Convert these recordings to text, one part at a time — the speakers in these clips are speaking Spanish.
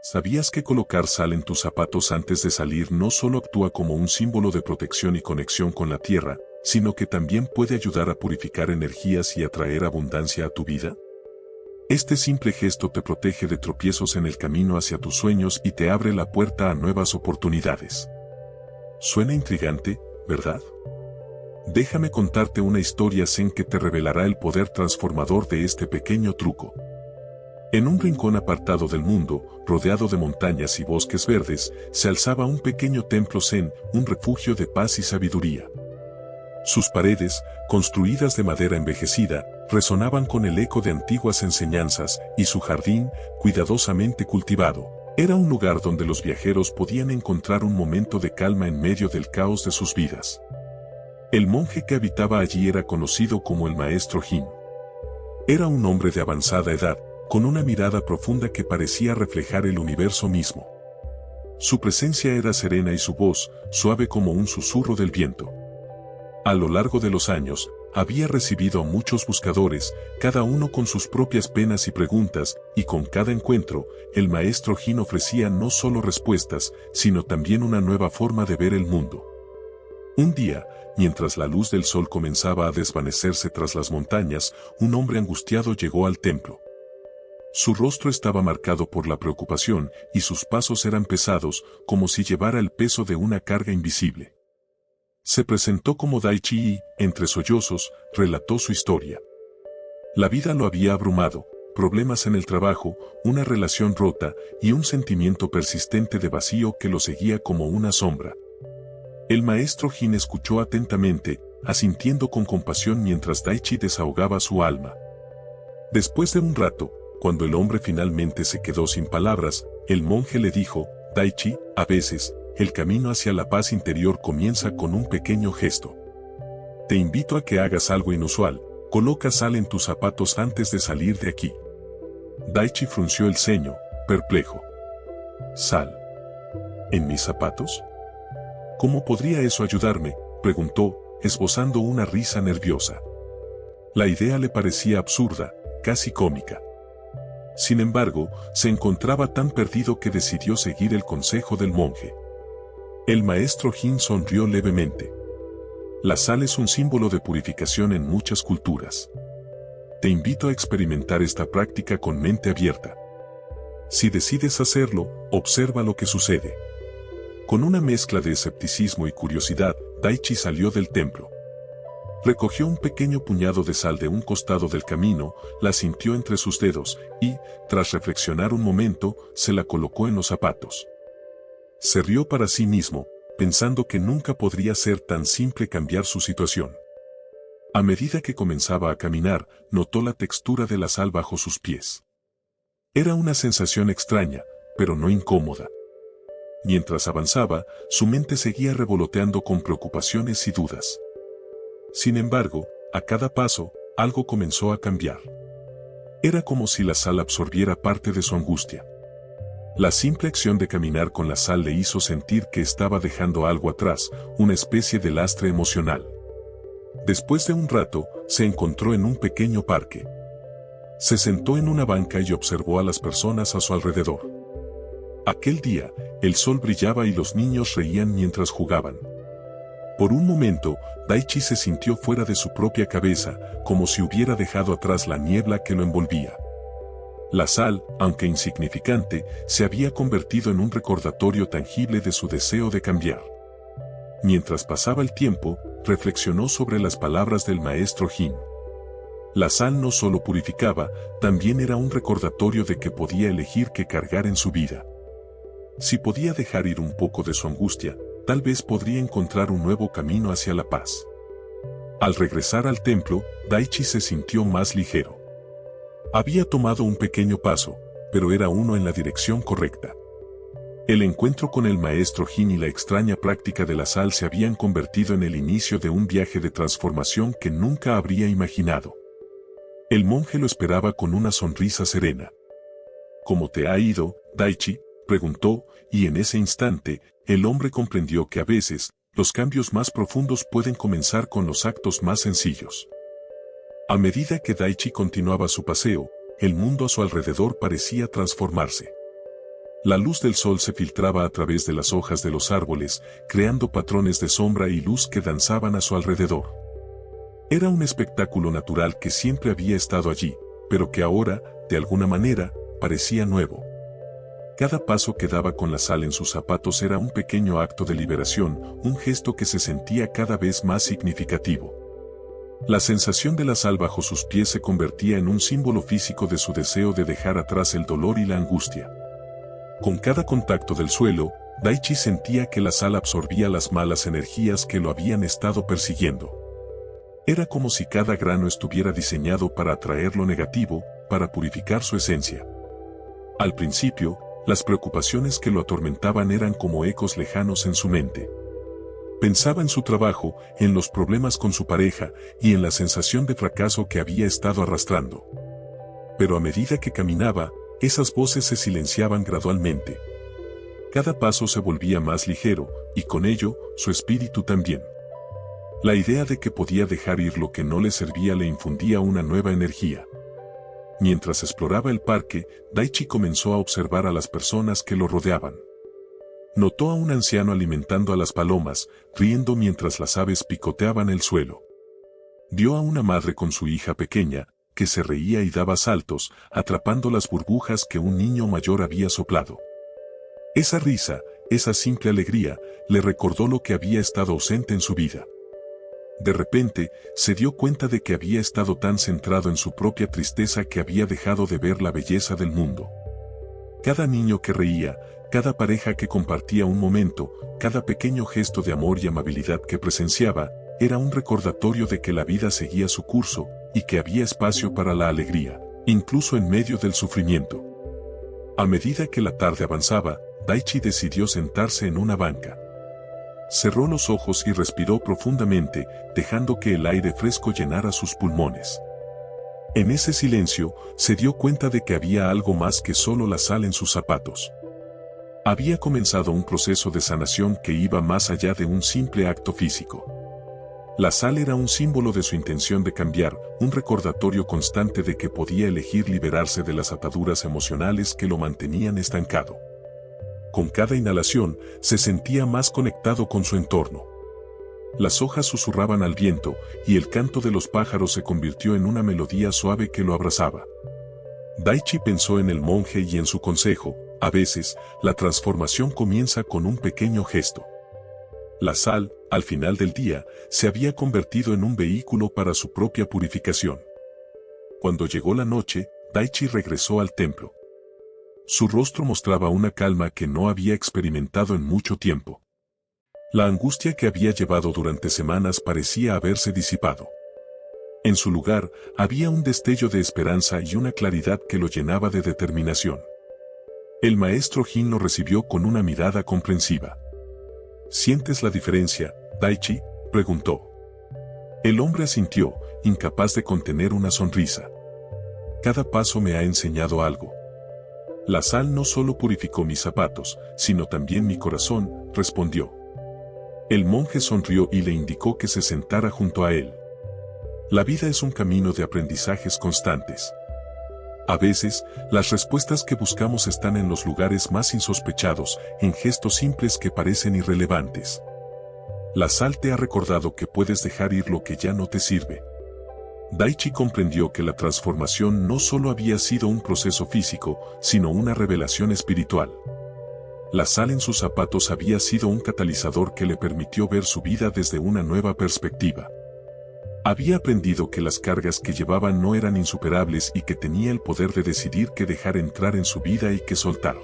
¿Sabías que colocar sal en tus zapatos antes de salir no solo actúa como un símbolo de protección y conexión con la tierra, sino que también puede ayudar a purificar energías y atraer abundancia a tu vida? Este simple gesto te protege de tropiezos en el camino hacia tus sueños y te abre la puerta a nuevas oportunidades. Suena intrigante, ¿verdad? Déjame contarte una historia zen que te revelará el poder transformador de este pequeño truco. En un rincón apartado del mundo, rodeado de montañas y bosques verdes, se alzaba un pequeño templo zen, un refugio de paz y sabiduría. Sus paredes, construidas de madera envejecida, resonaban con el eco de antiguas enseñanzas, y su jardín, cuidadosamente cultivado, era un lugar donde los viajeros podían encontrar un momento de calma en medio del caos de sus vidas. El monje que habitaba allí era conocido como el Maestro Jin. Era un hombre de avanzada edad, con una mirada profunda que parecía reflejar el universo mismo. Su presencia era serena y su voz, suave como un susurro del viento. A lo largo de los años, había recibido a muchos buscadores, cada uno con sus propias penas y preguntas, y con cada encuentro, el Maestro Jin ofrecía no solo respuestas, sino también una nueva forma de ver el mundo. Un día, mientras la luz del sol comenzaba a desvanecerse tras las montañas, un hombre angustiado llegó al templo. Su rostro estaba marcado por la preocupación, y sus pasos eran pesados, como si llevara el peso de una carga invisible. Se presentó como Daichi y, entre sollozos, relató su historia. La vida lo había abrumado, problemas en el trabajo, una relación rota, y un sentimiento persistente de vacío que lo seguía como una sombra. El Maestro Jin escuchó atentamente, asintiendo con compasión mientras Daichi desahogaba su alma. Después de un rato, cuando el hombre finalmente se quedó sin palabras, el monje le dijo: Daichi, a veces, el camino hacia la paz interior comienza con un pequeño gesto. Te invito a que hagas algo inusual, coloca sal en tus zapatos antes de salir de aquí. Daichi frunció el ceño, perplejo. ¿Sal? ¿En mis zapatos? ¿Cómo podría eso ayudarme?, preguntó, esbozando una risa nerviosa. La idea le parecía absurda, casi cómica. Sin embargo, se encontraba tan perdido que decidió seguir el consejo del monje. El Maestro Jin sonrió levemente. La sal es un símbolo de purificación en muchas culturas. Te invito a experimentar esta práctica con mente abierta. Si decides hacerlo, observa lo que sucede. Con una mezcla de escepticismo y curiosidad, Daichi salió del templo. Recogió un pequeño puñado de sal de un costado del camino, la sintió entre sus dedos, y, tras reflexionar un momento, se la colocó en los zapatos. Se rió para sí mismo, pensando que nunca podría ser tan simple cambiar su situación. A medida que comenzaba a caminar, notó la textura de la sal bajo sus pies. Era una sensación extraña, pero no incómoda. Mientras avanzaba, su mente seguía revoloteando con preocupaciones y dudas. Sin embargo, a cada paso, algo comenzó a cambiar. Era como si la sal absorbiera parte de su angustia. La simple acción de caminar con la sal le hizo sentir que estaba dejando algo atrás, una especie de lastre emocional. Después de un rato, se encontró en un pequeño parque. Se sentó en una banca y observó a las personas a su alrededor. Aquel día, el sol brillaba y los niños reían mientras jugaban. Por un momento, Daichi se sintió fuera de su propia cabeza, como si hubiera dejado atrás la niebla que lo envolvía. La sal, aunque insignificante, se había convertido en un recordatorio tangible de su deseo de cambiar. Mientras pasaba el tiempo, reflexionó sobre las palabras del Maestro Jin. La sal no solo purificaba, también era un recordatorio de que podía elegir qué cargar en su vida. Si podía dejar ir un poco de su angustia, tal vez podría encontrar un nuevo camino hacia la paz. Al regresar al templo, Daichi se sintió más ligero. Había tomado un pequeño paso, pero era uno en la dirección correcta. El encuentro con el Maestro Jin y la extraña práctica de la sal se habían convertido en el inicio de un viaje de transformación que nunca habría imaginado. El monje lo esperaba con una sonrisa serena. ¿Cómo te ha ido, Daichi?, preguntó, y en ese instante, el hombre comprendió que a veces, los cambios más profundos pueden comenzar con los actos más sencillos. A medida que Daichi continuaba su paseo, el mundo a su alrededor parecía transformarse. La luz del sol se filtraba a través de las hojas de los árboles, creando patrones de sombra y luz que danzaban a su alrededor. Era un espectáculo natural que siempre había estado allí, pero que ahora, de alguna manera, parecía nuevo. Cada paso que daba con la sal en sus zapatos era un pequeño acto de liberación, un gesto que se sentía cada vez más significativo. La sensación de la sal bajo sus pies se convertía en un símbolo físico de su deseo de dejar atrás el dolor y la angustia. Con cada contacto del suelo, Daichi sentía que la sal absorbía las malas energías que lo habían estado persiguiendo. Era como si cada grano estuviera diseñado para atraer lo negativo, para purificar su esencia. Al principio, las preocupaciones que lo atormentaban eran como ecos lejanos en su mente. Pensaba en su trabajo, en los problemas con su pareja y en la sensación de fracaso que había estado arrastrando. Pero a medida que caminaba, esas voces se silenciaban gradualmente. Cada paso se volvía más ligero, y con ello, su espíritu también. La idea de que podía dejar ir lo que no le servía le infundía una nueva energía. Mientras exploraba el parque, Daichi comenzó a observar a las personas que lo rodeaban. Notó a un anciano alimentando a las palomas, riendo mientras las aves picoteaban el suelo. Vio a una madre con su hija pequeña, que se reía y daba saltos, atrapando las burbujas que un niño mayor había soplado. Esa risa, esa simple alegría, le recordó lo que había estado ausente en su vida. De repente, se dio cuenta de que había estado tan centrado en su propia tristeza que había dejado de ver la belleza del mundo. Cada niño que reía, cada pareja que compartía un momento, cada pequeño gesto de amor y amabilidad que presenciaba, era un recordatorio de que la vida seguía su curso, y que había espacio para la alegría, incluso en medio del sufrimiento. A medida que la tarde avanzaba, Daichi decidió sentarse en una banca. Cerró los ojos y respiró profundamente, dejando que el aire fresco llenara sus pulmones. En ese silencio, se dio cuenta de que había algo más que solo la sal en sus zapatos. Había comenzado un proceso de sanación que iba más allá de un simple acto físico. La sal era un símbolo de su intención de cambiar, un recordatorio constante de que podía elegir liberarse de las ataduras emocionales que lo mantenían estancado. Con cada inhalación, se sentía más conectado con su entorno. Las hojas susurraban al viento, y el canto de los pájaros se convirtió en una melodía suave que lo abrazaba. Daichi pensó en el monje y en su consejo: a veces, la transformación comienza con un pequeño gesto. La sal, al final del día, se había convertido en un vehículo para su propia purificación. Cuando llegó la noche, Daichi regresó al templo. Su rostro mostraba una calma que no había experimentado en mucho tiempo. La angustia que había llevado durante semanas parecía haberse disipado. En su lugar, había un destello de esperanza y una claridad que lo llenaba de determinación. El maestro Jin lo recibió con una mirada comprensiva. ¿Sientes la diferencia, Daichi?, preguntó. El hombre asintió, incapaz de contener una sonrisa. Cada paso me ha enseñado algo. La sal no solo purificó mis zapatos, sino también mi corazón, respondió. El monje sonrió y le indicó que se sentara junto a él. La vida es un camino de aprendizajes constantes. A veces, las respuestas que buscamos están en los lugares más insospechados, en gestos simples que parecen irrelevantes. La sal te ha recordado que puedes dejar ir lo que ya no te sirve. Daichi comprendió que la transformación no solo había sido un proceso físico, sino una revelación espiritual. La sal en sus zapatos había sido un catalizador que le permitió ver su vida desde una nueva perspectiva. Había aprendido que las cargas que llevaban no eran insuperables y que tenía el poder de decidir qué dejar entrar en su vida y qué soltar.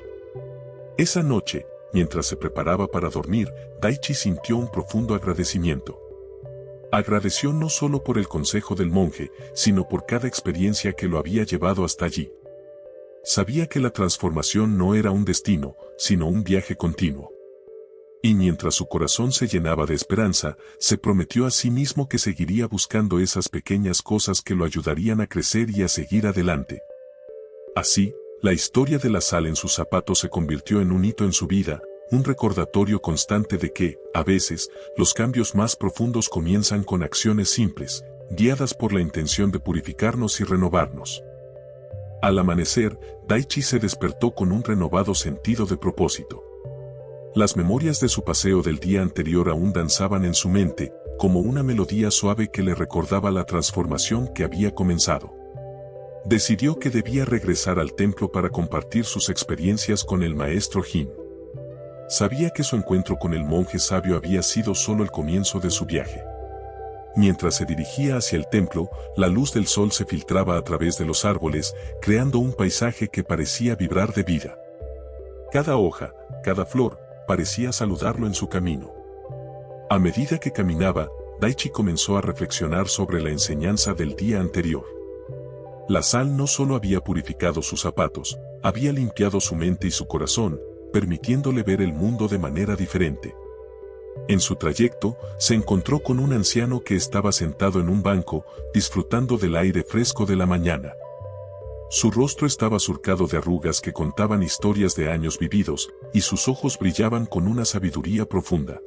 Esa noche, mientras se preparaba para dormir, Daichi sintió un profundo agradecimiento. Agradeció no solo por el consejo del monje, sino por cada experiencia que lo había llevado hasta allí. Sabía que la transformación no era un destino, sino un viaje continuo. Y mientras su corazón se llenaba de esperanza, se prometió a sí mismo que seguiría buscando esas pequeñas cosas que lo ayudarían a crecer y a seguir adelante. Así, la historia de la sal en sus zapatos se convirtió en un hito en su vida, un recordatorio constante de que, a veces, los cambios más profundos comienzan con acciones simples, guiadas por la intención de purificarnos y renovarnos. Al amanecer, Daichi se despertó con un renovado sentido de propósito. Las memorias de su paseo del día anterior aún danzaban en su mente, como una melodía suave que le recordaba la transformación que había comenzado. Decidió que debía regresar al templo para compartir sus experiencias con el maestro Jin. Sabía que su encuentro con el monje sabio había sido solo el comienzo de su viaje. Mientras se dirigía hacia el templo, la luz del sol se filtraba a través de los árboles, creando un paisaje que parecía vibrar de vida. Cada hoja, cada flor, parecía saludarlo en su camino. A medida que caminaba, Daichi comenzó a reflexionar sobre la enseñanza del día anterior. La sal no solo había purificado sus zapatos, había limpiado su mente y su corazón, permitiéndole ver el mundo de manera diferente. En su trayecto, se encontró con un anciano que estaba sentado en un banco, disfrutando del aire fresco de la mañana. Su rostro estaba surcado de arrugas que contaban historias de años vividos, y sus ojos brillaban con una sabiduría profunda.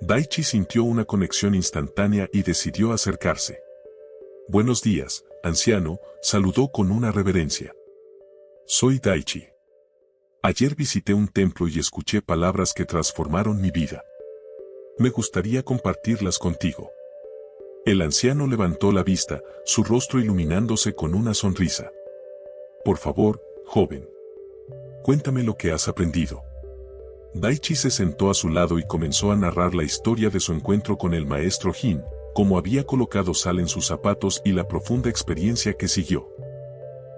Daichi sintió una conexión instantánea y decidió acercarse. «Buenos días, anciano», saludó con una reverencia. «Soy Daichi. Ayer visité un templo y escuché palabras que transformaron mi vida. Me gustaría compartirlas contigo». El anciano levantó la vista, su rostro iluminándose con una sonrisa. «Por favor, joven. Cuéntame lo que has aprendido». Daichi se sentó a su lado y comenzó a narrar la historia de su encuentro con el maestro Jin, cómo había colocado sal en sus zapatos y la profunda experiencia que siguió.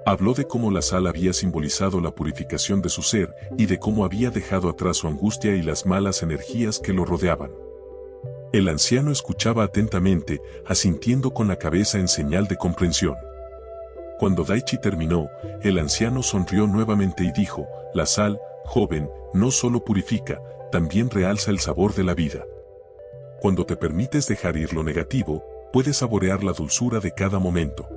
Habló de cómo la sal había simbolizado la purificación de su ser y de cómo había dejado atrás su angustia y las malas energías que lo rodeaban. El anciano escuchaba atentamente, asintiendo con la cabeza en señal de comprensión. Cuando Daichi terminó, el anciano sonrió nuevamente y dijo: «La sal, joven, no solo purifica, también realza el sabor de la vida. Cuando te permites dejar ir lo negativo, puedes saborear la dulzura de cada momento».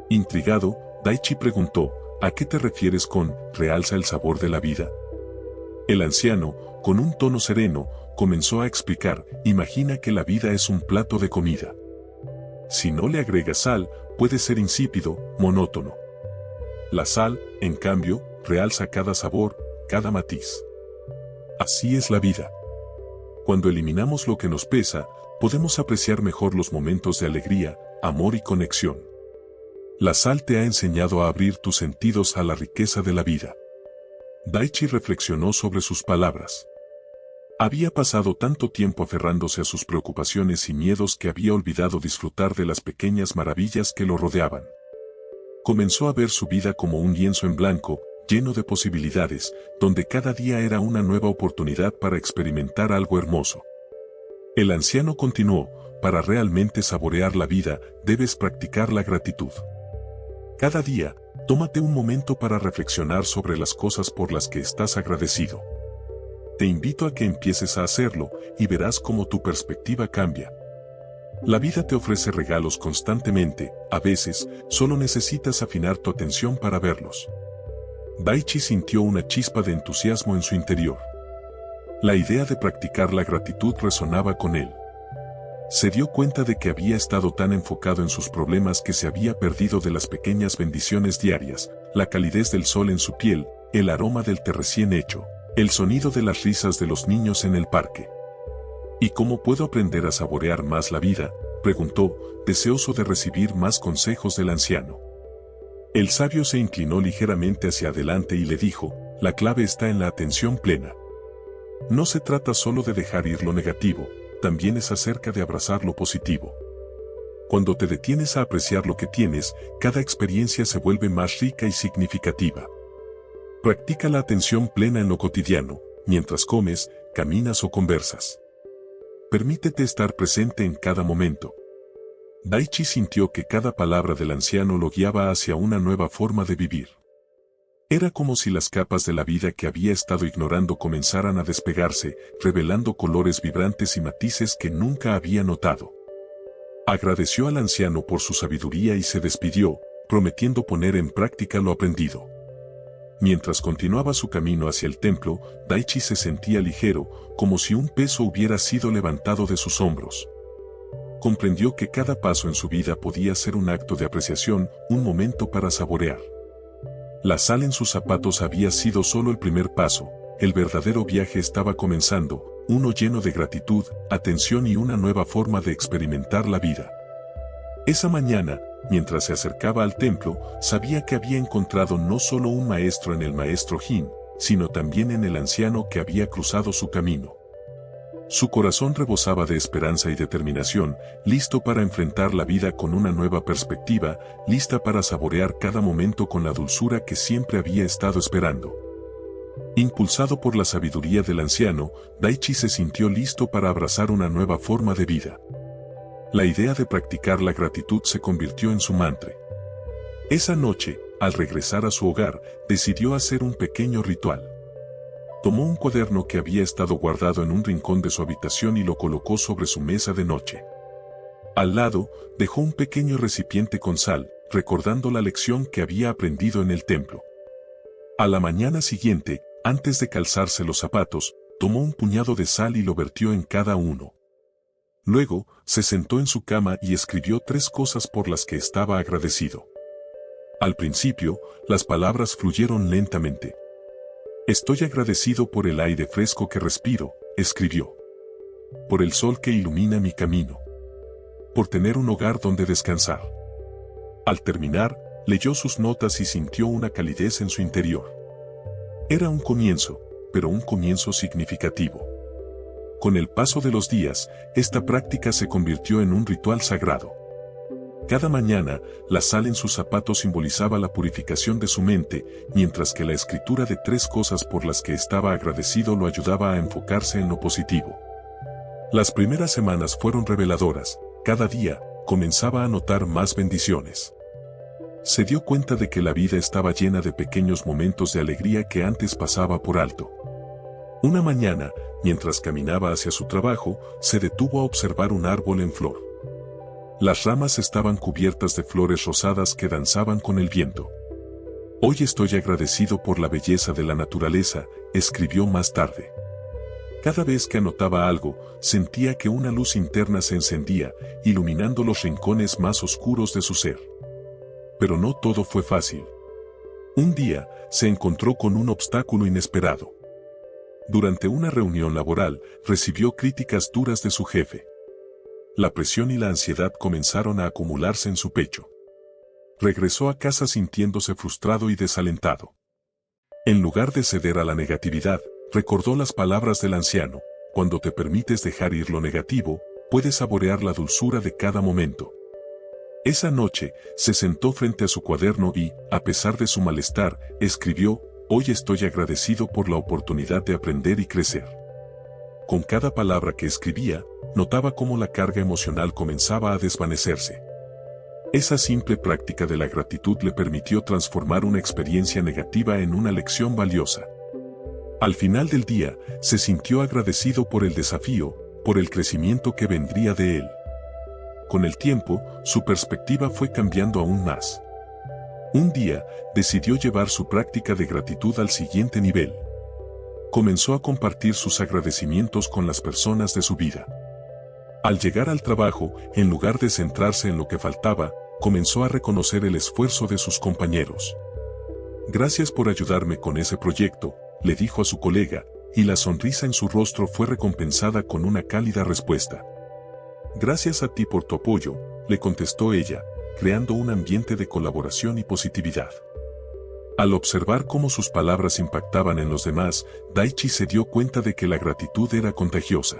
Intrigado, Daichi preguntó: «¿A qué te refieres con realza el sabor de la vida?». El anciano, con un tono sereno, comenzó a explicar: «Imagina que la vida es un plato de comida. Si no le agregas sal, puede ser insípido, monótono. La sal, en cambio, realza cada sabor, cada matiz. Así es la vida. Cuando eliminamos lo que nos pesa, podemos apreciar mejor los momentos de alegría, amor y conexión. La sal te ha enseñado a abrir tus sentidos a la riqueza de la vida». Daichi reflexionó sobre sus palabras. Había pasado tanto tiempo aferrándose a sus preocupaciones y miedos que había olvidado disfrutar de las pequeñas maravillas que lo rodeaban. Comenzó a ver su vida como un lienzo en blanco, lleno de posibilidades, donde cada día era una nueva oportunidad para experimentar algo hermoso. El anciano continuó: «Para realmente saborear la vida, debes practicar la gratitud. Cada día, tómate un momento para reflexionar sobre las cosas por las que estás agradecido. Te invito a que empieces a hacerlo, y verás cómo tu perspectiva cambia. La vida te ofrece regalos constantemente, a veces, solo necesitas afinar tu atención para verlos». Daichi sintió una chispa de entusiasmo en su interior. La idea de practicar la gratitud resonaba con él. Se dio cuenta de que había estado tan enfocado en sus problemas que se había perdido de las pequeñas bendiciones diarias, la calidez del sol en su piel, el aroma del té recién hecho, el sonido de las risas de los niños en el parque. «¿Y cómo puedo aprender a saborear más la vida?», preguntó, deseoso de recibir más consejos del anciano. El sabio se inclinó ligeramente hacia adelante y le dijo: «La clave está en la atención plena. No se trata solo de dejar ir lo negativo, también es acerca de abrazar lo positivo. Cuando te detienes a apreciar lo que tienes, cada experiencia se vuelve más rica y significativa. Practica la atención plena en lo cotidiano, mientras comes, caminas o conversas. Permítete estar presente en cada momento». Daichi sintió que cada palabra del anciano lo guiaba hacia una nueva forma de vivir. Era como si las capas de la vida que había estado ignorando comenzaran a despegarse, revelando colores vibrantes y matices que nunca había notado. Agradeció al anciano por su sabiduría y se despidió, prometiendo poner en práctica lo aprendido. Mientras continuaba su camino hacia el templo, Daichi se sentía ligero, como si un peso hubiera sido levantado de sus hombros. Comprendió que cada paso en su vida podía ser un acto de apreciación, un momento para saborear. La sal en sus zapatos había sido solo el primer paso, el verdadero viaje estaba comenzando, uno lleno de gratitud, atención y una nueva forma de experimentar la vida. Esa mañana, mientras se acercaba al templo, sabía que había encontrado no solo un maestro en el maestro Jin, sino también en el anciano que había cruzado su camino. Su corazón rebosaba de esperanza y determinación, listo para enfrentar la vida con una nueva perspectiva, lista para saborear cada momento con la dulzura que siempre había estado esperando. Impulsado por la sabiduría del anciano, Daichi se sintió listo para abrazar una nueva forma de vida. La idea de practicar la gratitud se convirtió en su mantra. Esa noche, al regresar a su hogar, decidió hacer un pequeño ritual. Tomó un cuaderno que había estado guardado en un rincón de su habitación y lo colocó sobre su mesa de noche. Al lado, dejó un pequeño recipiente con sal, recordando la lección que había aprendido en el templo. A la mañana siguiente, antes de calzarse los zapatos, tomó un puñado de sal y lo vertió en cada uno. Luego, se sentó en su cama y escribió 3 cosas por las que estaba agradecido. Al principio, las palabras fluyeron lentamente. Estoy agradecido por el aire fresco que respiro, escribió. Por el sol que ilumina mi camino. Por tener un hogar donde descansar. Al terminar, leyó sus notas y sintió una calidez en su interior. Era un comienzo, pero un comienzo significativo. Con el paso de los días, esta práctica se convirtió en un ritual sagrado. Cada mañana, la sal en sus zapatos simbolizaba la purificación de su mente, mientras que la escritura de 3 cosas por las que estaba agradecido lo ayudaba a enfocarse en lo positivo. Las primeras semanas fueron reveladoras, cada día, comenzaba a notar más bendiciones. Se dio cuenta de que la vida estaba llena de pequeños momentos de alegría que antes pasaba por alto. Una mañana, mientras caminaba hacia su trabajo, se detuvo a observar un árbol en flor. Las ramas estaban cubiertas de flores rosadas que danzaban con el viento. Hoy estoy agradecido por la belleza de la naturaleza, escribió más tarde. Cada vez que anotaba algo, sentía que una luz interna se encendía, iluminando los rincones más oscuros de su ser. Pero no todo fue fácil. Un día, se encontró con un obstáculo inesperado. Durante una reunión laboral, recibió críticas duras de su jefe. La presión y la ansiedad comenzaron a acumularse en su pecho. Regresó a casa sintiéndose frustrado y desalentado. En lugar de ceder a la negatividad, recordó las palabras del anciano: cuando te permites dejar ir lo negativo, puedes saborear la dulzura de cada momento. Esa noche, se sentó frente a su cuaderno y, a pesar de su malestar, escribió: hoy estoy agradecido por la oportunidad de aprender y crecer. Con cada palabra que escribía, notaba cómo la carga emocional comenzaba a desvanecerse. Esa simple práctica de la gratitud le permitió transformar una experiencia negativa en una lección valiosa. Al final del día, se sintió agradecido por el desafío, por el crecimiento que vendría de él. Con el tiempo, su perspectiva fue cambiando aún más. Un día, decidió llevar su práctica de gratitud al siguiente nivel. Comenzó a compartir sus agradecimientos con las personas de su vida. Al llegar al trabajo, en lugar de centrarse en lo que faltaba, comenzó a reconocer el esfuerzo de sus compañeros. Gracias por ayudarme con ese proyecto, le dijo a su colega, y la sonrisa en su rostro fue recompensada con una cálida respuesta. Gracias a ti por tu apoyo, le contestó ella, creando un ambiente de colaboración y positividad. Al observar cómo sus palabras impactaban en los demás, Daichi se dio cuenta de que la gratitud era contagiosa.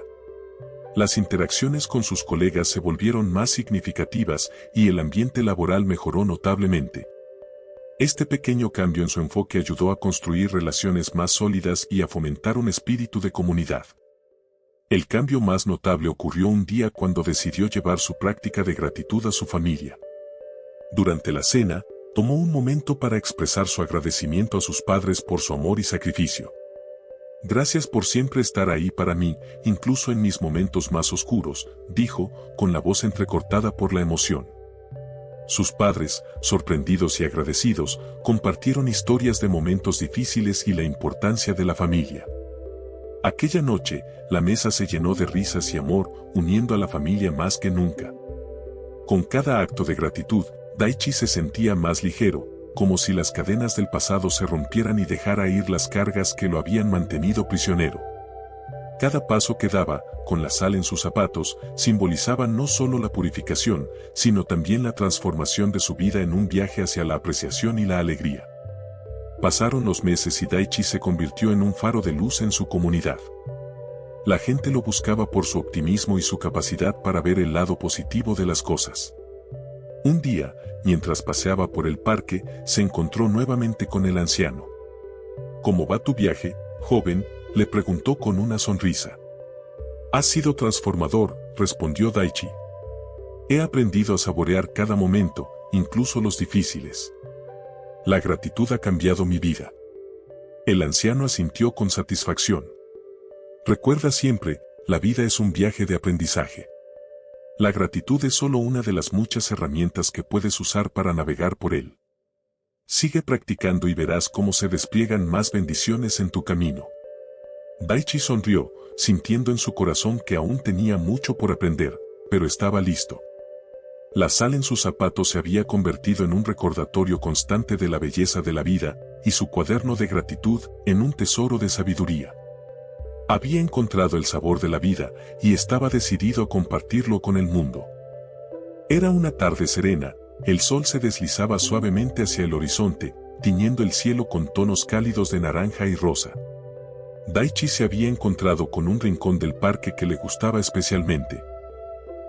Las interacciones con sus colegas se volvieron más significativas y el ambiente laboral mejoró notablemente. Este pequeño cambio en su enfoque ayudó a construir relaciones más sólidas y a fomentar un espíritu de comunidad. El cambio más notable ocurrió un día cuando decidió llevar su práctica de gratitud a su familia. Durante la cena, tomó un momento para expresar su agradecimiento a sus padres por su amor y sacrificio. Gracias por siempre estar ahí para mí, incluso en mis momentos más oscuros, dijo, con la voz entrecortada por la emoción. Sus padres, sorprendidos y agradecidos, compartieron historias de momentos difíciles y la importancia de la familia. Aquella noche, la mesa se llenó de risas y amor, uniendo a la familia más que nunca. Con cada acto de gratitud, Daichi se sentía más ligero, como si las cadenas del pasado se rompieran y dejara ir las cargas que lo habían mantenido prisionero. Cada paso que daba, con la sal en sus zapatos, simbolizaba no solo la purificación, sino también la transformación de su vida en un viaje hacia la apreciación y la alegría. Pasaron los meses y Daichi se convirtió en un faro de luz en su comunidad. La gente lo buscaba por su optimismo y su capacidad para ver el lado positivo de las cosas. Un día, mientras paseaba por el parque, se encontró nuevamente con el anciano. ¿Cómo va tu viaje, joven?, le preguntó con una sonrisa. Ha sido transformador, respondió Daichi. He aprendido a saborear cada momento, incluso los difíciles. La gratitud ha cambiado mi vida. El anciano asintió con satisfacción. Recuerda siempre, la vida es un viaje de aprendizaje. La gratitud es solo una de las muchas herramientas que puedes usar para navegar por él. Sigue practicando y verás cómo se despliegan más bendiciones en tu camino. Daichi sonrió, sintiendo en su corazón que aún tenía mucho por aprender, pero estaba listo. La sal en sus zapatos se había convertido en un recordatorio constante de la belleza de la vida, y su cuaderno de gratitud en un tesoro de sabiduría. Había encontrado el sabor de la vida, y estaba decidido a compartirlo con el mundo. Era una tarde serena, el sol se deslizaba suavemente hacia el horizonte, tiñendo el cielo con tonos cálidos de naranja y rosa. Daichi se había encontrado con un rincón del parque que le gustaba especialmente.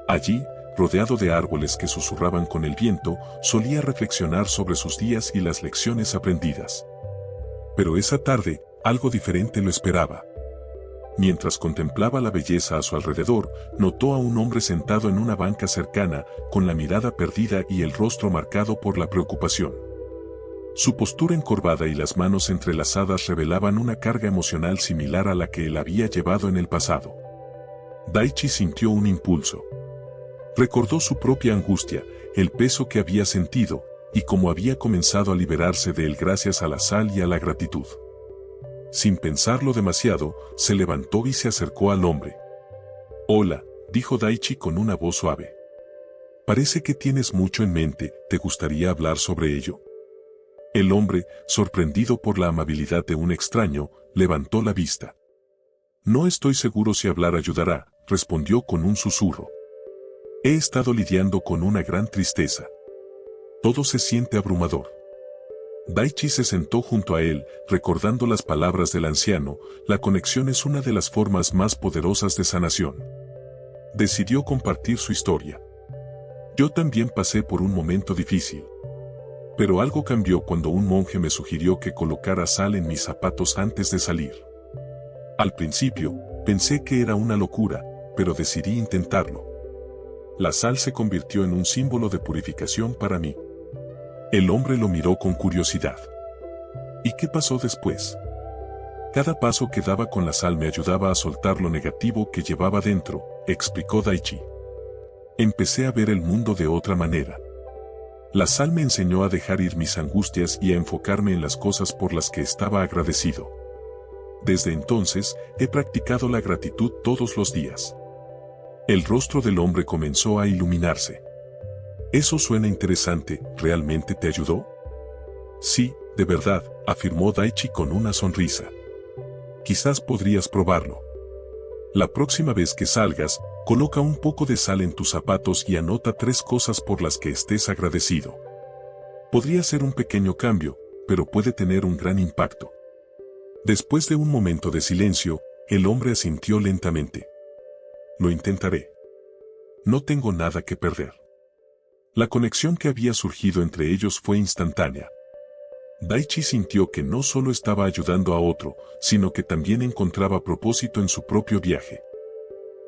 Allí, rodeado de árboles que susurraban con el viento, solía reflexionar sobre sus días y las lecciones aprendidas. Pero esa tarde, algo diferente lo esperaba. Mientras contemplaba la belleza a su alrededor, notó a un hombre sentado en una banca cercana, con la mirada perdida y el rostro marcado por la preocupación. Su postura encorvada y las manos entrelazadas revelaban una carga emocional similar a la que él había llevado en el pasado. Daichi sintió un impulso. Recordó su propia angustia, el peso que había sentido, y cómo había comenzado a liberarse de él gracias a la sal y a la gratitud. Sin pensarlo demasiado, se levantó y se acercó al hombre. «Hola», dijo Daichi con una voz suave. «Parece que tienes mucho en mente, ¿te gustaría hablar sobre ello?». El hombre, sorprendido por la amabilidad de un extraño, levantó la vista. «No estoy seguro si hablar ayudará», respondió con un susurro. «He estado lidiando con una gran tristeza. Todo se siente abrumador». Daichi se sentó junto a él, recordando las palabras del anciano, la conexión es una de las formas más poderosas de sanación. Decidió compartir su historia. «Yo también pasé por un momento difícil. Pero algo cambió cuando un monje me sugirió que colocara sal en mis zapatos antes de salir. Al principio, pensé que era una locura, pero decidí intentarlo. La sal se convirtió en un símbolo de purificación para mí». El hombre lo miró con curiosidad. «¿Y qué pasó después?». «Cada paso que daba con la sal me ayudaba a soltar lo negativo que llevaba dentro», explicó Daichi. «Empecé a ver el mundo de otra manera. La sal me enseñó a dejar ir mis angustias y a enfocarme en las cosas por las que estaba agradecido. Desde entonces, he practicado la gratitud todos los días». El rostro del hombre comenzó a iluminarse. «Eso suena interesante, ¿realmente te ayudó?». «Sí, de verdad», afirmó Daichi con una sonrisa. «Quizás podrías probarlo. La próxima vez que salgas, coloca un poco de sal en tus zapatos y anota 3 cosas por las que estés agradecido. Podría ser un pequeño cambio, pero puede tener un gran impacto». Después de un momento de silencio, el hombre asintió lentamente. «Lo intentaré. No tengo nada que perder». La conexión que había surgido entre ellos fue instantánea. Daichi sintió que no solo estaba ayudando a otro, sino que también encontraba propósito en su propio viaje.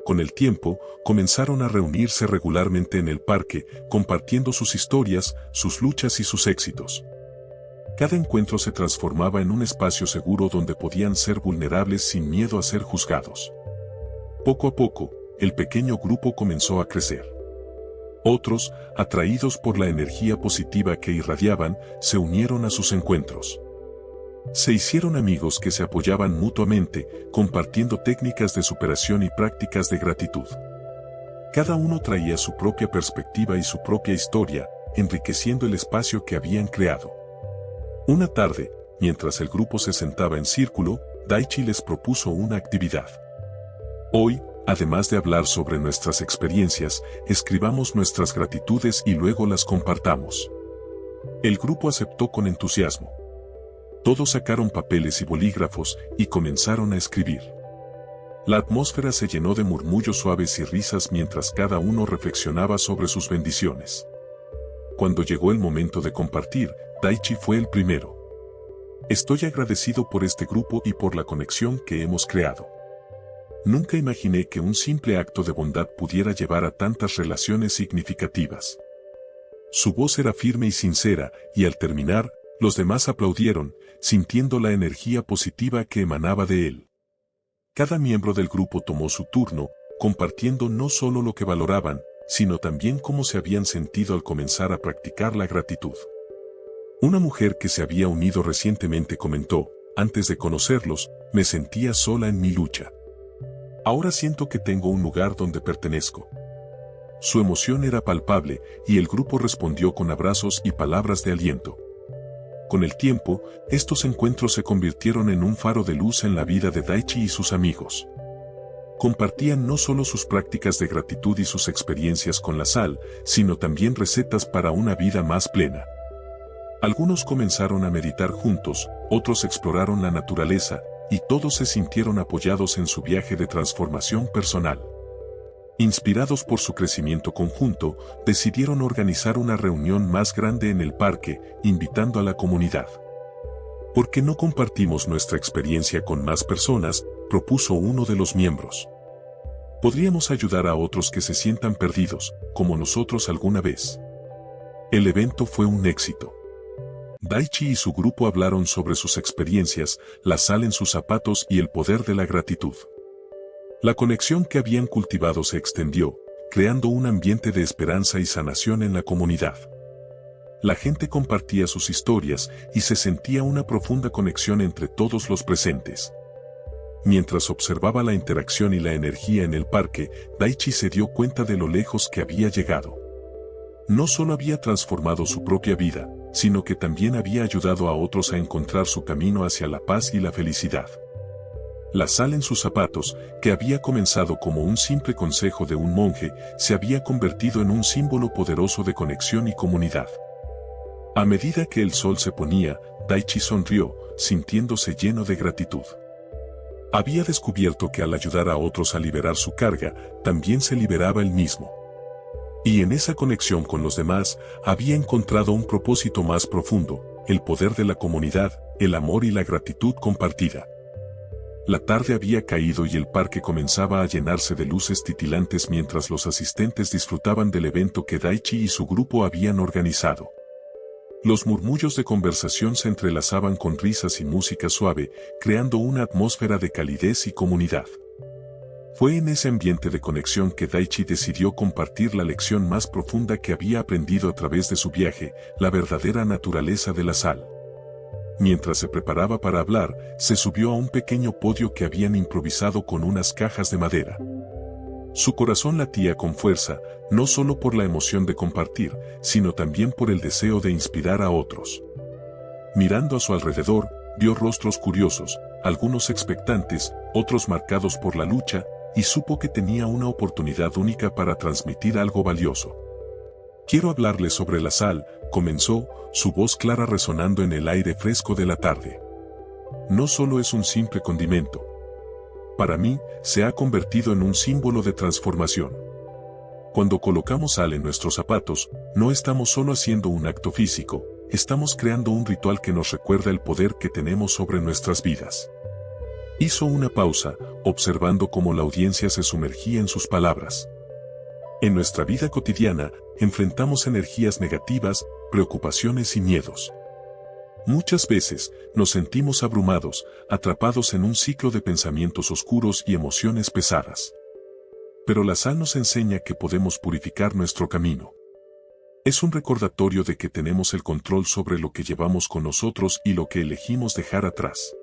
Con el tiempo, comenzaron a reunirse regularmente en el parque, compartiendo sus historias, sus luchas y sus éxitos. Cada encuentro se transformaba en un espacio seguro donde podían ser vulnerables sin miedo a ser juzgados. Poco a poco, el pequeño grupo comenzó a crecer. Otros, atraídos por la energía positiva que irradiaban, se unieron a sus encuentros. Se hicieron amigos que se apoyaban mutuamente, compartiendo técnicas de superación y prácticas de gratitud. Cada uno traía su propia perspectiva y su propia historia, enriqueciendo el espacio que habían creado. Una tarde, mientras el grupo se sentaba en círculo, Daichi les propuso una actividad. Hoy, además de hablar sobre nuestras experiencias, escribamos nuestras gratitudes y luego las compartamos. El grupo aceptó con entusiasmo. Todos sacaron papeles y bolígrafos y comenzaron a escribir. La atmósfera se llenó de murmullos suaves y risas mientras cada uno reflexionaba sobre sus bendiciones. Cuando llegó el momento de compartir, Daichi fue el primero. Estoy agradecido por este grupo y por la conexión que hemos creado. Nunca imaginé que un simple acto de bondad pudiera llevar a tantas relaciones significativas. Su voz era firme y sincera, y al terminar, los demás aplaudieron, sintiendo la energía positiva que emanaba de él. Cada miembro del grupo tomó su turno, compartiendo no solo lo que valoraban, sino también cómo se habían sentido al comenzar a practicar la gratitud. Una mujer que se había unido recientemente comentó: antes de conocerlos, me sentía sola en mi lucha. Ahora siento que tengo un lugar donde pertenezco. Su emoción era palpable, y el grupo respondió con abrazos y palabras de aliento. Con el tiempo, estos encuentros se convirtieron en un faro de luz en la vida de Daichi y sus amigos. Compartían no solo sus prácticas de gratitud y sus experiencias con la sal, sino también recetas para una vida más plena. Algunos comenzaron a meditar juntos, otros exploraron la naturaleza, y todos se sintieron apoyados en su viaje de transformación personal. Inspirados por su crecimiento conjunto, decidieron organizar una reunión más grande en el parque, invitando a la comunidad. ¿Por qué no compartimos nuestra experiencia con más personas?, propuso uno de los miembros. Podríamos ayudar a otros que se sientan perdidos, como nosotros alguna vez. El evento fue un éxito. Daichi y su grupo hablaron sobre sus experiencias, la sal en sus zapatos y el poder de la gratitud. La conexión que habían cultivado se extendió, creando un ambiente de esperanza y sanación en la comunidad. La gente compartía sus historias y se sentía una profunda conexión entre todos los presentes. Mientras observaba la interacción y la energía en el parque, Daichi se dio cuenta de lo lejos que había llegado. No solo había transformado su propia vida, sino que también había ayudado a otros a encontrar su camino hacia la paz y la felicidad. La sal en sus zapatos, que había comenzado como un simple consejo de un monje, se había convertido en un símbolo poderoso de conexión y comunidad. A medida que el sol se ponía, Daichi sonrió, sintiéndose lleno de gratitud. Había descubierto que al ayudar a otros a liberar su carga, también se liberaba él mismo. Y en esa conexión con los demás, había encontrado un propósito más profundo, el poder de la comunidad, el amor y la gratitud compartida. La tarde había caído y el parque comenzaba a llenarse de luces titilantes mientras los asistentes disfrutaban del evento que Daichi y su grupo habían organizado. Los murmullos de conversación se entrelazaban con risas y música suave, creando una atmósfera de calidez y comunidad. Fue en ese ambiente de conexión que Daichi decidió compartir la lección más profunda que había aprendido a través de su viaje, la verdadera naturaleza de la sal. Mientras se preparaba para hablar, se subió a un pequeño podio que habían improvisado con unas cajas de madera. Su corazón latía con fuerza, no solo por la emoción de compartir, sino también por el deseo de inspirar a otros. Mirando a su alrededor, vio rostros curiosos, algunos expectantes, otros marcados por la lucha, y supo que tenía una oportunidad única para transmitir algo valioso. Quiero hablarles sobre la sal, comenzó, su voz clara resonando en el aire fresco de la tarde. No solo es un simple condimento. Para mí, se ha convertido en un símbolo de transformación. Cuando colocamos sal en nuestros zapatos, no estamos solo haciendo un acto físico, estamos creando un ritual que nos recuerda el poder que tenemos sobre nuestras vidas. Hizo una pausa, observando cómo la audiencia se sumergía en sus palabras. En nuestra vida cotidiana, enfrentamos energías negativas, preocupaciones y miedos. Muchas veces, nos sentimos abrumados, atrapados en un ciclo de pensamientos oscuros y emociones pesadas. Pero la sal nos enseña que podemos purificar nuestro camino. Es un recordatorio de que tenemos el control sobre lo que llevamos con nosotros y lo que elegimos dejar atrás.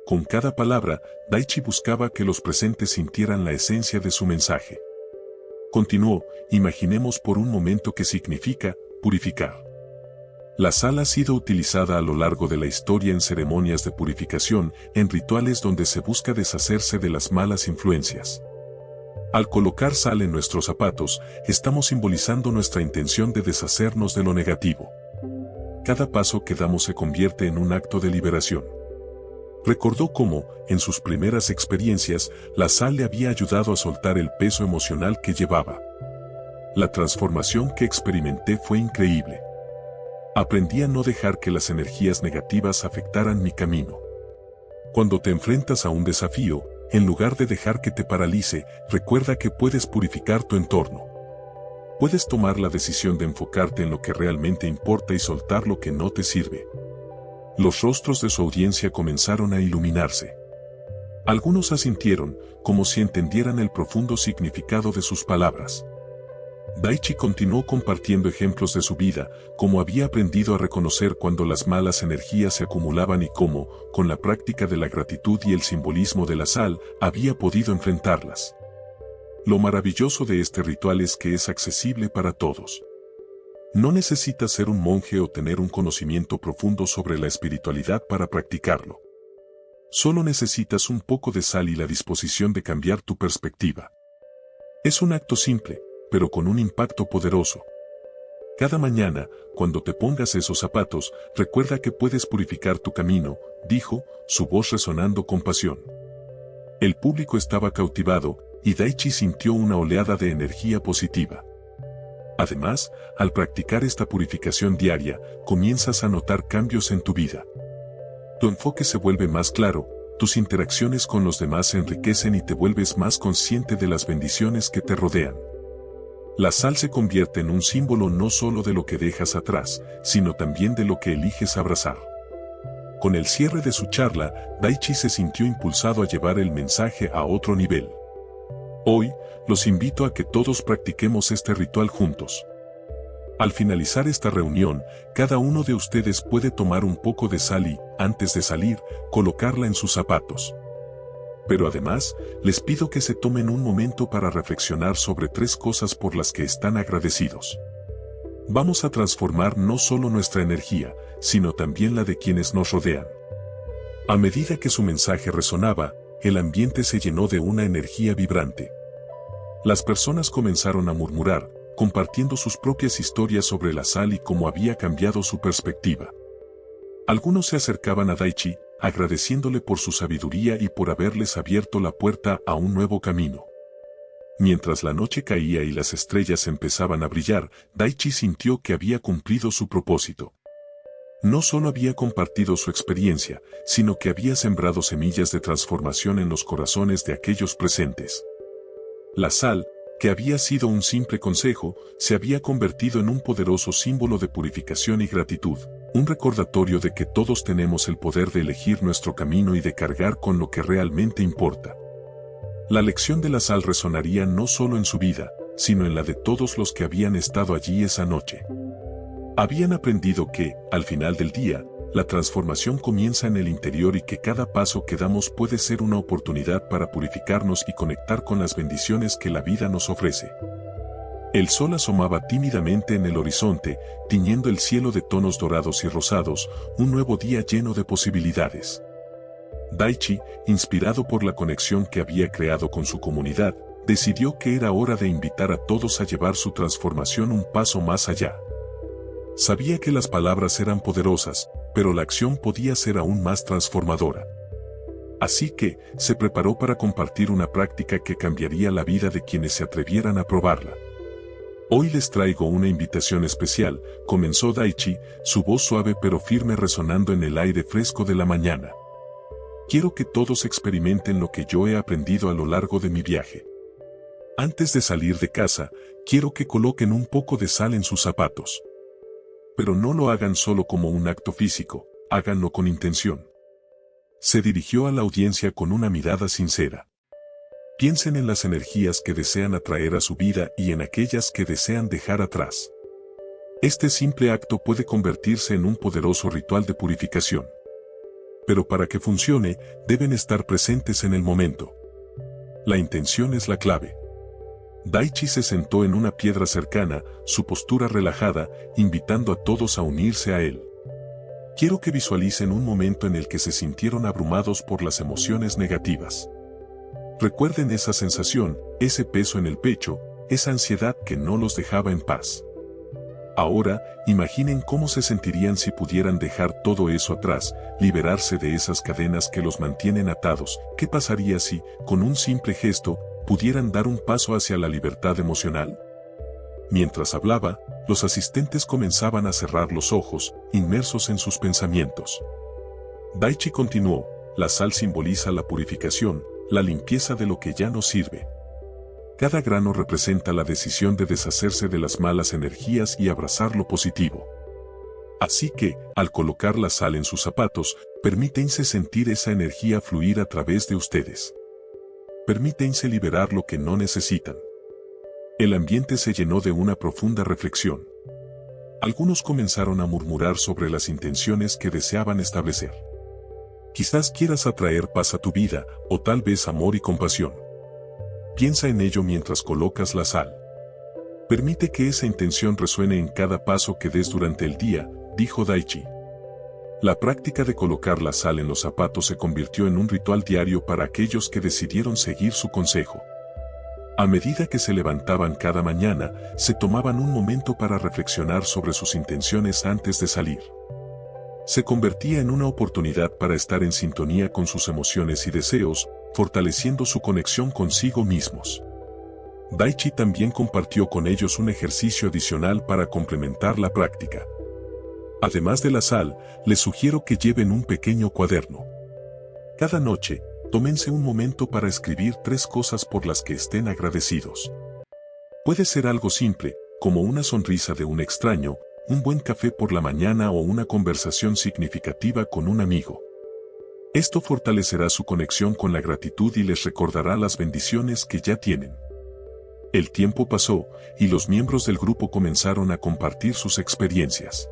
Con cada palabra, Daichi buscaba que los presentes sintieran la esencia de su mensaje. Continuó, imaginemos por un momento qué significa purificar. La sal ha sido utilizada a lo largo de la historia en ceremonias de purificación, en rituales donde se busca deshacerse de las malas influencias. Al colocar sal en nuestros zapatos, estamos simbolizando nuestra intención de deshacernos de lo negativo. Cada paso que damos se convierte en un acto de liberación. Recordó cómo, en sus primeras experiencias, la sal le había ayudado a soltar el peso emocional que llevaba. La transformación que experimenté fue increíble. Aprendí a no dejar que las energías negativas afectaran mi camino. Cuando te enfrentas a un desafío, en lugar de dejar que te paralice, recuerda que puedes purificar tu entorno. Puedes tomar la decisión de enfocarte en lo que realmente importa y soltar lo que no te sirve. Los rostros de su audiencia comenzaron a iluminarse. Algunos asintieron, como si entendieran el profundo significado de sus palabras. Daichi continuó compartiendo ejemplos de su vida, cómo había aprendido a reconocer cuando las malas energías se acumulaban y cómo, con la práctica de la gratitud y el simbolismo de la sal, había podido enfrentarlas. Lo maravilloso de este ritual es que es accesible para todos. No necesitas ser un monje o tener un conocimiento profundo sobre la espiritualidad para practicarlo. Solo necesitas un poco de sal y la disposición de cambiar tu perspectiva. Es un acto simple, pero con un impacto poderoso. Cada mañana, cuando te pongas esos zapatos, recuerda que puedes purificar tu camino, dijo, su voz resonando con pasión. El público estaba cautivado, y Daichi sintió una oleada de energía positiva. Además, al practicar esta purificación diaria, comienzas a notar cambios en tu vida. Tu enfoque se vuelve más claro, tus interacciones con los demás se enriquecen y te vuelves más consciente de las bendiciones que te rodean. La sal se convierte en un símbolo no solo de lo que dejas atrás, sino también de lo que eliges abrazar. Con el cierre de su charla, Daichi se sintió impulsado a llevar el mensaje a otro nivel. Hoy, los invito a que todos practiquemos este ritual juntos. Al finalizar esta reunión, cada uno de ustedes puede tomar un poco de sal y, antes de salir, colocarla en sus zapatos. Pero además, les pido que se tomen un momento para reflexionar sobre 3 cosas por las que están agradecidos. Vamos a transformar no solo nuestra energía, sino también la de quienes nos rodean. A medida que su mensaje resonaba, el ambiente se llenó de una energía vibrante. Las personas comenzaron a murmurar, compartiendo sus propias historias sobre la sal y cómo había cambiado su perspectiva. Algunos se acercaban a Daichi, agradeciéndole por su sabiduría y por haberles abierto la puerta a un nuevo camino. Mientras la noche caía y las estrellas empezaban a brillar, Daichi sintió que había cumplido su propósito. No solo había compartido su experiencia, sino que había sembrado semillas de transformación en los corazones de aquellos presentes. La sal, que había sido un simple consejo, se había convertido en un poderoso símbolo de purificación y gratitud, un recordatorio de que todos tenemos el poder de elegir nuestro camino y de cargar con lo que realmente importa. La lección de la sal resonaría no solo en su vida, sino en la de todos los que habían estado allí esa noche. Habían aprendido que, al final del día, la transformación comienza en el interior y que cada paso que damos puede ser una oportunidad para purificarnos y conectar con las bendiciones que la vida nos ofrece. El sol asomaba tímidamente en el horizonte, tiñendo el cielo de tonos dorados y rosados, un nuevo día lleno de posibilidades. Daichi, inspirado por la conexión que había creado con su comunidad, decidió que era hora de invitar a todos a llevar su transformación un paso más allá. Sabía que las palabras eran poderosas, pero la acción podía ser aún más transformadora. Así que, se preparó para compartir una práctica que cambiaría la vida de quienes se atrevieran a probarla. Hoy les traigo una invitación especial, comenzó Daichi, su voz suave pero firme resonando en el aire fresco de la mañana. Quiero que todos experimenten lo que yo he aprendido a lo largo de mi viaje. Antes de salir de casa, quiero que coloquen un poco de sal en sus zapatos. Pero no lo hagan solo como un acto físico, háganlo con intención. Se dirigió a la audiencia con una mirada sincera. Piensen en las energías que desean atraer a su vida y en aquellas que desean dejar atrás. Este simple acto puede convertirse en un poderoso ritual de purificación. Pero para que funcione, deben estar presentes en el momento. La intención es la clave. Daichi se sentó en una piedra cercana, su postura relajada, invitando a todos a unirse a él. Quiero que visualicen un momento en el que se sintieron abrumados por las emociones negativas. Recuerden esa sensación, ese peso en el pecho, esa ansiedad que no los dejaba en paz. Ahora, imaginen cómo se sentirían si pudieran dejar todo eso atrás, liberarse de esas cadenas que los mantienen atados. ¿Qué pasaría si, con un simple gesto, pudieran dar un paso hacia la libertad emocional? Mientras hablaba, los asistentes comenzaban a cerrar los ojos, inmersos en sus pensamientos. Daichi continuó: la sal simboliza la purificación, la limpieza de lo que ya no sirve. Cada grano representa la decisión de deshacerse de las malas energías y abrazar lo positivo. Así que, al colocar la sal en sus zapatos, permítense sentir esa energía fluir a través de ustedes. Permítense liberar lo que no necesitan. El ambiente se llenó de una profunda reflexión. Algunos comenzaron a murmurar sobre las intenciones que deseaban establecer. Quizás quieras atraer paz a tu vida, o tal vez amor y compasión. Piensa en ello mientras colocas la sal. Permite que esa intención resuene en cada paso que des durante el día, dijo Daichi. La práctica de colocar la sal en los zapatos se convirtió en un ritual diario para aquellos que decidieron seguir su consejo. A medida que se levantaban cada mañana, se tomaban un momento para reflexionar sobre sus intenciones antes de salir. Se convertía en una oportunidad para estar en sintonía con sus emociones y deseos, fortaleciendo su conexión consigo mismos. Daichi también compartió con ellos un ejercicio adicional para complementar la práctica. Además de la sal, les sugiero que lleven un pequeño cuaderno. Cada noche, tómense un momento para escribir 3 cosas por las que estén agradecidos. Puede ser algo simple, como una sonrisa de un extraño, un buen café por la mañana o una conversación significativa con un amigo. Esto fortalecerá su conexión con la gratitud y les recordará las bendiciones que ya tienen. El tiempo pasó, y los miembros del grupo comenzaron a compartir sus experiencias.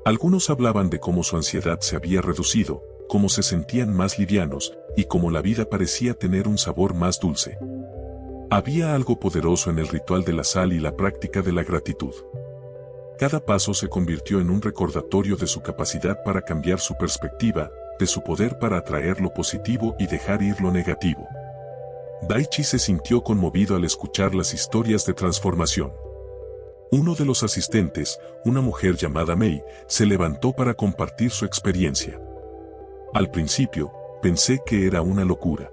Algunos hablaban de cómo su ansiedad se había reducido, cómo se sentían más livianos, y cómo la vida parecía tener un sabor más dulce. Había algo poderoso en el ritual de la sal y la práctica de la gratitud. Cada paso se convirtió en un recordatorio de su capacidad para cambiar su perspectiva, de su poder para atraer lo positivo y dejar ir lo negativo. Daichi se sintió conmovido al escuchar las historias de transformación. Uno de los asistentes, una mujer llamada Mei, se levantó para compartir su experiencia. Al principio, pensé que era una locura.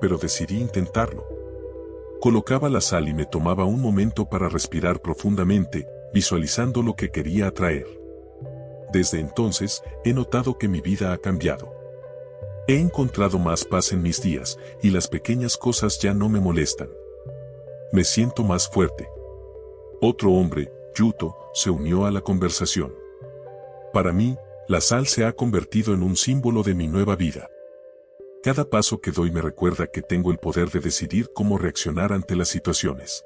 Pero decidí intentarlo. Colocaba la sal y me tomaba un momento para respirar profundamente, visualizando lo que quería atraer. Desde entonces, he notado que mi vida ha cambiado. He encontrado más paz en mis días, y las pequeñas cosas ya no me molestan. Me siento más fuerte. Otro hombre, Yuto, se unió a la conversación. Para mí, la sal se ha convertido en un símbolo de mi nueva vida. Cada paso que doy me recuerda que tengo el poder de decidir cómo reaccionar ante las situaciones.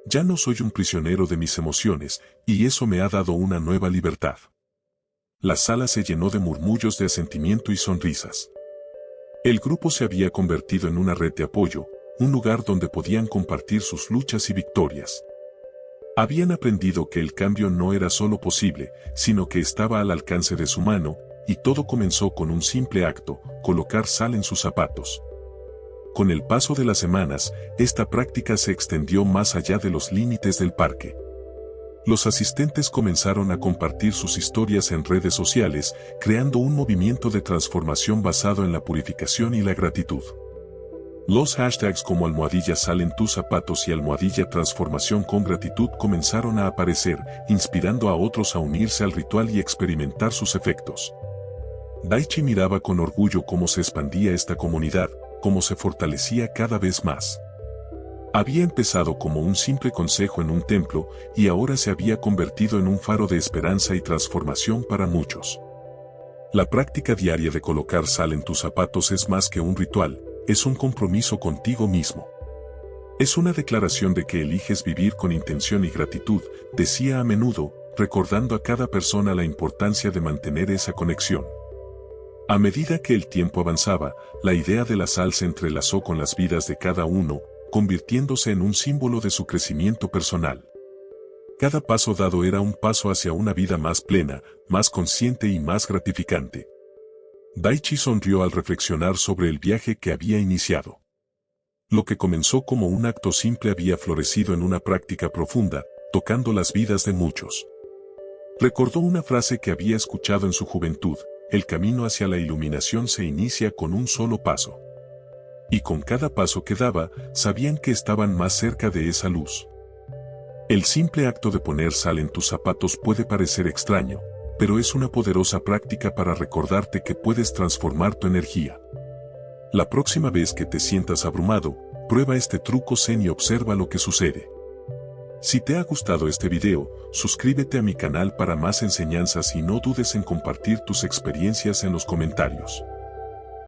Ya no soy un prisionero de mis emociones, y eso me ha dado una nueva libertad. La sala se llenó de murmullos de asentimiento y sonrisas. El grupo se había convertido en una red de apoyo, un lugar donde podían compartir sus luchas y victorias. Habían aprendido que el cambio no era solo posible, sino que estaba al alcance de su mano, y todo comenzó con un simple acto: colocar sal en sus zapatos. Con el paso de las semanas, esta práctica se extendió más allá de los límites del parque. Los asistentes comenzaron a compartir sus historias en redes sociales, creando un movimiento de transformación basado en la purificación y la gratitud. Los hashtags como #sal en tus zapatos y #transformación con gratitud comenzaron a aparecer, inspirando a otros a unirse al ritual y experimentar sus efectos. Daichi miraba con orgullo cómo se expandía esta comunidad, cómo se fortalecía cada vez más. Había empezado como un simple consejo en un templo, y ahora se había convertido en un faro de esperanza y transformación para muchos. La práctica diaria de colocar sal en tus zapatos es más que un ritual, es un compromiso contigo mismo. Es una declaración de que eliges vivir con intención y gratitud, decía a menudo, recordando a cada persona la importancia de mantener esa conexión. A medida que el tiempo avanzaba, la idea de la sal se entrelazó con las vidas de cada uno, convirtiéndose en un símbolo de su crecimiento personal. Cada paso dado era un paso hacia una vida más plena, más consciente y más gratificante. Daichi sonrió al reflexionar sobre el viaje que había iniciado. Lo que comenzó como un acto simple había florecido en una práctica profunda, tocando las vidas de muchos. Recordó una frase que había escuchado en su juventud: el camino hacia la iluminación se inicia con un solo paso. Y con cada paso que daba, sabían que estaban más cerca de esa luz. El simple acto de poner sal en tus zapatos puede parecer extraño, pero es una poderosa práctica para recordarte que puedes transformar tu energía. La próxima vez que te sientas abrumado, prueba este truco zen y observa lo que sucede. Si te ha gustado este video, suscríbete a mi canal para más enseñanzas y no dudes en compartir tus experiencias en los comentarios.